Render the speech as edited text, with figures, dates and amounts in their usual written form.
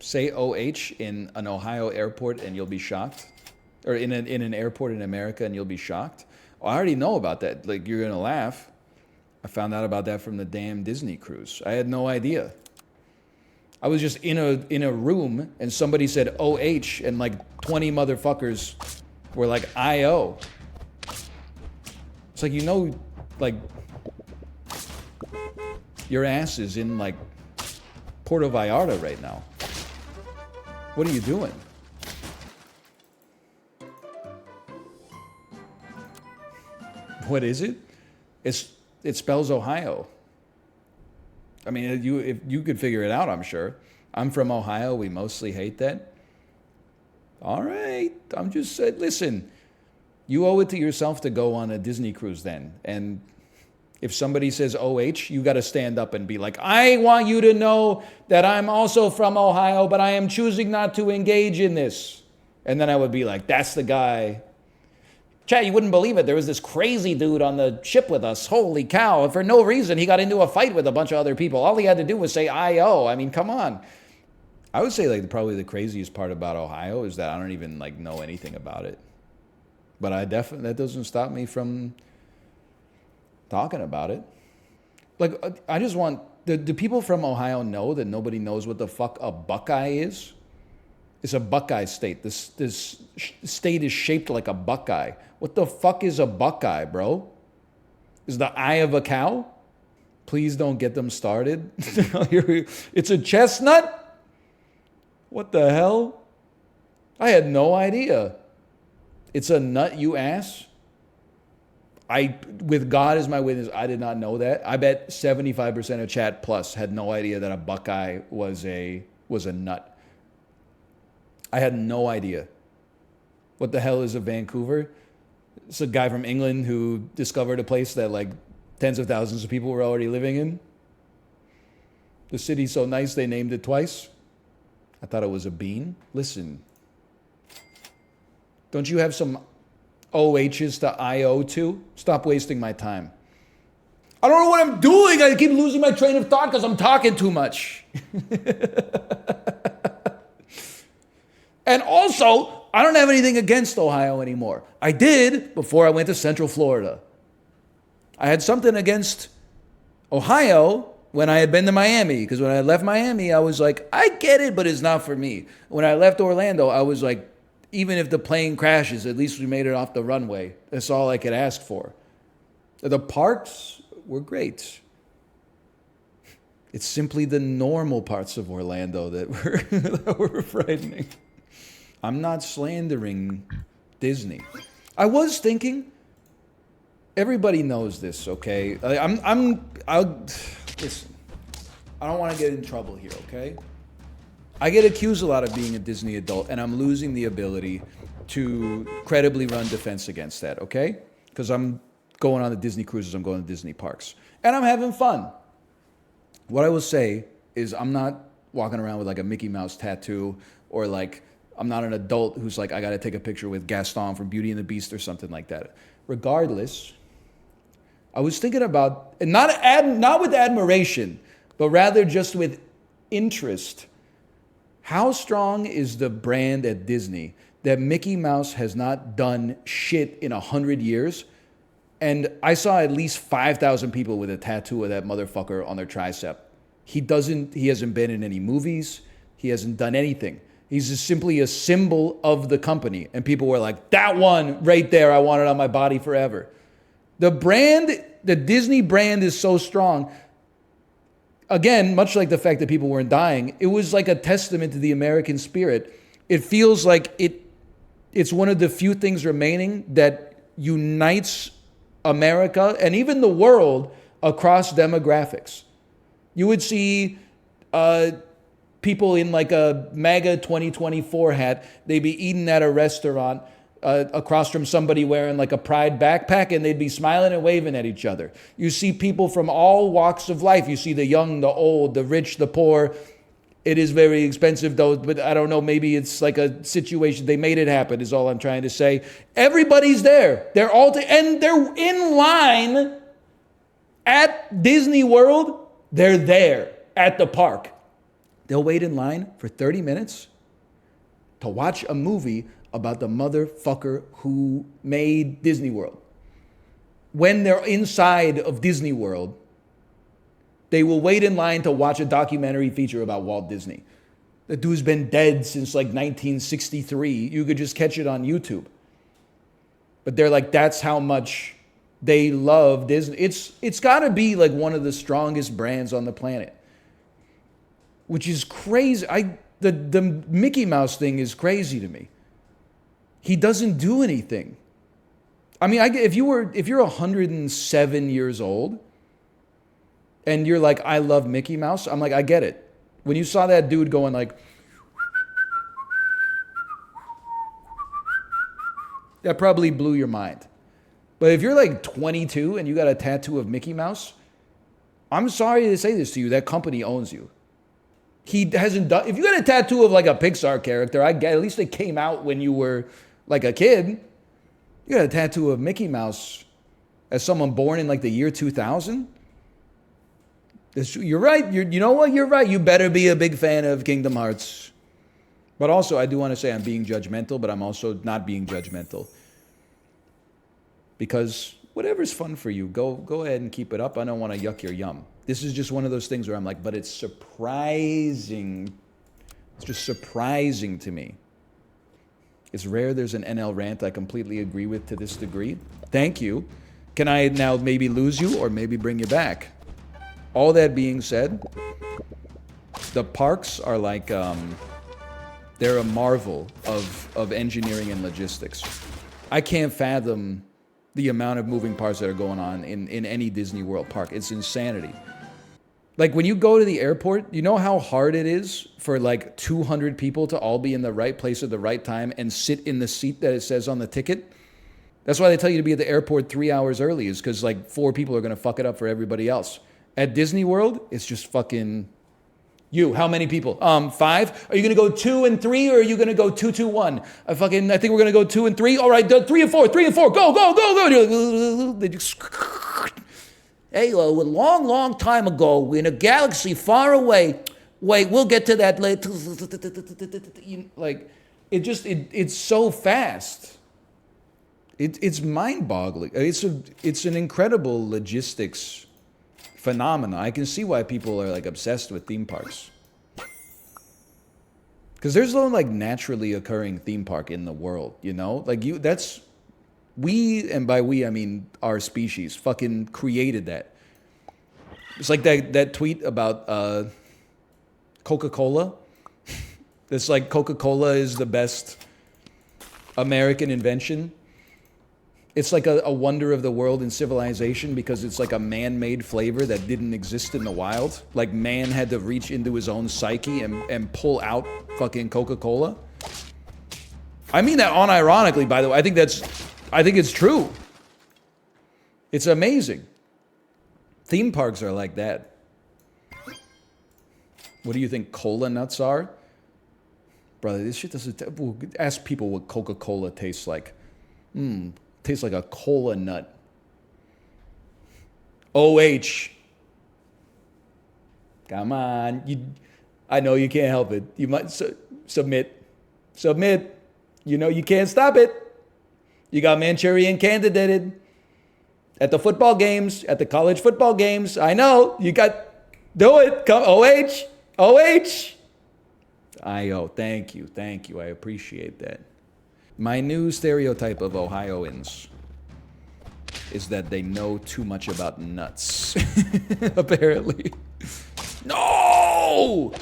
Say OH in an Ohio airport and you'll be shocked. Or in an airport in America and you'll be shocked. Oh, I already know about that. Like, you're going to laugh. I found out about that from the damn Disney cruise. I had no idea. I was just in a room and somebody said OH and like 20 motherfuckers were like IO. It's like, like your ass is in like Puerto Vallarta right now. What are you doing? What is it? It spells Ohio. I mean, if you could figure it out, I'm sure. I'm from Ohio. We mostly hate that. All right. I'm just saying, listen, you owe it to yourself to go on a Disney cruise then. And if somebody says OH, you got to stand up and be like, I want you to know that I'm also from Ohio, but I am choosing not to engage in this. And then I would be like, that's the guy. Chat, you wouldn't believe it. There was this crazy dude on the ship with us. Holy cow. For no reason, he got into a fight with a bunch of other people. All he had to do was say IO. I mean, come on. I would say like probably the craziest part about Ohio is that I don't even like know anything about it. But that doesn't stop me from talking about it. Like, I just want, do people from Ohio know that nobody knows what the fuck a Buckeye is? It's a Buckeye state. This state is shaped like a Buckeye. What the fuck is a Buckeye, bro? Is the eye of a cow? Please don't get them started. It's a chestnut? What the hell? I had no idea. It's a nut, you ass? With God as my witness, I did not know that. I bet 75% of chat plus had no idea that a Buckeye was a nut. I had no idea. What the hell is a Vancouver? It's a guy from England who discovered a place that like tens of thousands of people were already living in. The city's so nice they named it twice. I thought it was a bean. Listen, don't you have some OHs to IO to? Stop wasting my time. I don't know what I'm doing. I keep losing my train of thought because I'm talking too much. And also, I don't have anything against Ohio anymore. I did before I went to Central Florida. I had something against Ohio when I had been to Miami, because when I left Miami, I was like, I get it, but it's not for me. When I left Orlando, I was like, even if the plane crashes, at least we made it off the runway. That's all I could ask for. The parks were great. It's simply the normal parts of Orlando that were frightening. I'm not slandering Disney. I was thinking, everybody knows this, okay? Listen, I don't want to get in trouble here, okay? I get accused a lot of being a Disney adult, and I'm losing the ability to credibly run defense against that, okay? Because I'm going on the Disney cruises, I'm going to Disney parks, and I'm having fun. What I will say is I'm not walking around with like a Mickey Mouse tattoo, or like I'm not an adult who's like, I got to take a picture with Gaston from Beauty and the Beast or something like that. Regardless, I was thinking about, and not with admiration, but rather just with interest. How strong is the brand at Disney that Mickey Mouse has not done shit in 100 years? And I saw at least 5,000 people with a tattoo of that motherfucker on their tricep. He hasn't been in any movies. He hasn't done anything. He's just simply a symbol of the company. And people were like, that one right there, I want it on my body forever. The Disney brand is so strong. Again, much like the fact that people weren't dying, it was like a testament to the American spirit. It feels like it's one of the few things remaining that unites America and even the world across demographics. You would see people in like a MAGA 2024 hat. They'd be eating at a restaurant across from somebody wearing like a Pride backpack, and they'd be smiling and waving at each other. You see people from all walks of life. You see the young, the old, the rich, the poor. It is very expensive though, but I don't know, maybe it's like a situation. They made it happen is all I'm trying to say. Everybody's there. They're all, and they're in line at Disney World. They're there at the park. They'll wait in line for 30 minutes to watch a movie about the motherfucker who made Disney World. When they're inside of Disney World, they will wait in line to watch a documentary feature about Walt Disney. The dude's been dead since like 1963. You could just catch it on YouTube. But they're like, that's how much they love Disney. It's got to be like one of the strongest brands on the planet, which is crazy. The Mickey Mouse thing is crazy to me. He doesn't do anything. I mean, if you're 107 years old and you're like, I love Mickey Mouse, I'm like, I get it. When you saw that dude going like, that probably blew your mind. But if you're like 22 and you got a tattoo of Mickey Mouse, I'm sorry to say this to you, that company owns you. He hasn't done, if you got a tattoo of like a Pixar character, I get, at least it came out when you were like a kid. You got a tattoo of Mickey Mouse as someone born in like the year 2000? You're right. You know what? You're right. You better be a big fan of Kingdom Hearts. But also, I do want to say I'm being judgmental, but I'm also not being judgmental. Because whatever's fun for you, go ahead and keep it up. I don't want to yuck your yum. This is just one of those things where I'm like, but it's surprising. It's just surprising to me. It's rare there's an NL rant I completely agree with to this degree. Thank you. Can I now maybe lose you or maybe bring you back? All that being said, the parks are like, they're a marvel of engineering and logistics. I can't fathom the amount of moving parts that are going on in any Disney World park. It's insanity. Like when you go to the airport, you know how hard it is for like 200 people to all be in the right place at the right time and sit in the seat that it says on the ticket? That's why they tell you to be at the airport 3 hours early, is because like 4 people are going to fuck it up for everybody else. At Disney World, it's just fucking you. How many people? 5? Are you going to go 2 and 3 or are you going to go 2, 2, 1? I think we're going to go 2 and 3. All right, 3 and 4, 3 and 4. Go, go, go, go. They just... Hey, a long time ago, in a galaxy far away. Wait, we'll get to that later. Like, it's so fast. It's mind-boggling. It's an incredible logistics phenomena. I can see why people are like obsessed with theme parks. Because there's no like naturally occurring theme park in the world, you know? Like we, and by we, I mean our species, fucking created that. It's like that tweet about Coca-Cola. It's like Coca-Cola is the best American invention. It's like a wonder of the world and civilization because it's like a man-made flavor that didn't exist in the wild. Like man had to reach into his own psyche and pull out fucking Coca-Cola. I mean that unironically, by the way. I think it's true. It's amazing. Theme parks are like that. What do you think cola nuts are? Brother, this shit doesn't... Ask people what Coca-Cola tastes like. Tastes like a cola nut. OH. Come on. I know you can't help it. You might... Submit. You know you can't stop it. You got Manchurian candidated at the football games, at the college football games. I know. You got... Do it. Come. OH. I-O. Thank you. I appreciate that. My new stereotype of Ohioans is that they know too much about nuts. Apparently. No!